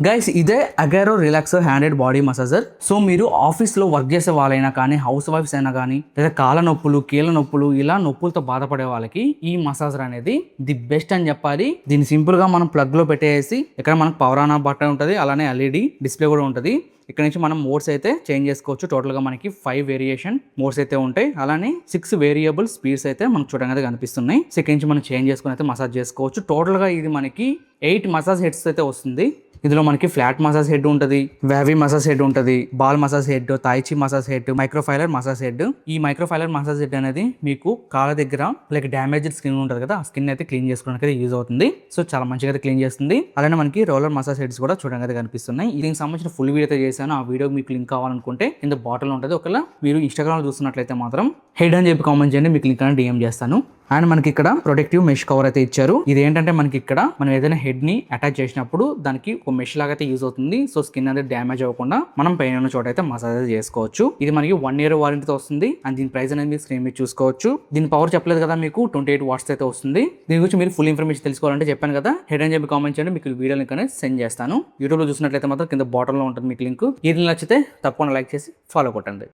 Guys ఇదే Agaro relax handed body massager. So మీరు ఆఫీస్లో వర్క్ చేసే వాళ్ళైనా కానీ, హౌస్ వైఫ్స్ అయినా కానీ, లేదా కాళ్ళ నొప్పులు, కీళ్ళ నొప్పులు, ఇలా నొప్పులతో బాధపడే వాళ్ళకి ఈ మసాజర్ అనేది ది బెస్ట్ అని చెప్పాలి. దీన్ని సింపుల్గా మనం ప్లగ్లో పెట్టేసి, ఇక్కడ మనకు పవర్ ఆన్ ఆఫ్ బటన్ ఉంటుంది, అలానే ఎల్ఈడి డిస్ప్లే కూడా ఉంటుంది. ఇక్కడ నుంచి మనం మోడ్స్ అయితే చేంజ్ చేసుకోవచ్చు. టోటల్గా మనకి 5 వేరియేషన్ మోడ్స్ అయితే ఉంటాయి, అలానే 6 వేరియబుల్ స్పీడ్స్ అయితే మనకు చూడడానికి కనిపిస్తున్నాయి. సో ఇక్కడ నుంచి మనం చేంజ్ చేసుకుని అయితే మసాజ్ చేసుకోవచ్చు. టోటల్గా ఇది మనకి 8 మసాజ్ హెడ్స్ అయితే వస్తుంది. ఇందులో మనకి ఫ్లాట్ మసాజ్ హెడ్ ఉంటుంది, వేవీ మసాజ్ హెడ్ ఉంటుంది, ball massage head, tai chi massage head, మైక్రోఫైలర్ మసాజ్ హెడ్. ఈ మైక్రోఫైలర్ మసాజ్ హెడ్ అనేది మీకు కాళ్ళ దగ్గర లైక్ డ్యామేజ్డ్ స్కిన్ ఉంటుంది కదా, ఆ స్కిన్ అయితే క్లీన్ చేసుకోవడానికి అయితే యూజ్ అవుతుంది. సో చాలా మంచిగా అయితే క్లీన్ చేస్తుంది. అలానే మనకి రోలర్ మసాజ్ హెడ్స్ కూడా చూడడానికి అయితే కనిపిస్తున్నాయి. దీనికి సంబంధించిన ఫుల్ వీడియో అయితే చేశాను. ఆ వీడియో మీకు లింక్ కావాలనుకుంటే కింద బాటిల్ ఉంటుంది. ఒకవేళ మీరు ఇన్స్టాగ్రామ్ చూస్తున్నట్లయితే మాత్రం హెడ్ అని చెప్పి కామెంట్ చేయండి, మీకు లింక్ అనేది DM చేస్తాను. అండ్ మనకి ఇక్కడ ప్రొటెక్టివ్ మెష్ కవర్ అయితే ఇచ్చారు. ఇది ఏంటంటే మనకి ఇక్కడ మనం ఏదైనా హెడ్ ని అటాచ్ చేసినప్పుడు దానికి ఒక మెష్ లాగా అయితే యూజ్ అవుతుంది. సో స్కిన్ అనేది డ్యామేజ్ అవ్వకుండా మనం పెయిన్ ఉన్న చోట అయితే మసాజ్ చేసుకోవచ్చు. ఇది మనకి 1 year వారంటీతో వస్తుంది. అండ్ దీని ప్రైస్ అనేది మీరు స్క్రీన్ మీద చూసుకోవచ్చు. దీని పవర్ చెప్పలేదు కదా, మీకు 28 watts అయితే వస్తుంది. దీని గురించి మీరు ఫుల్ ఇన్ఫర్మేషన్ తెలుసుకోవాలంటే చెప్పాను కదా, హెడ్ అని చెప్పి కామెంట్ చేయండి, మీకు వీడియో లింక్ అనేది సెండ్ చేస్తాను. యూట్యూబ్ లో చూసినట్లయితే మాత్రం కింద బాటమ్ లో ఉంటుంది మీకు లింక్. ఇది నచ్చితే తప్పకుండా లైక్ చేసి ఫాలో కొట్టండి.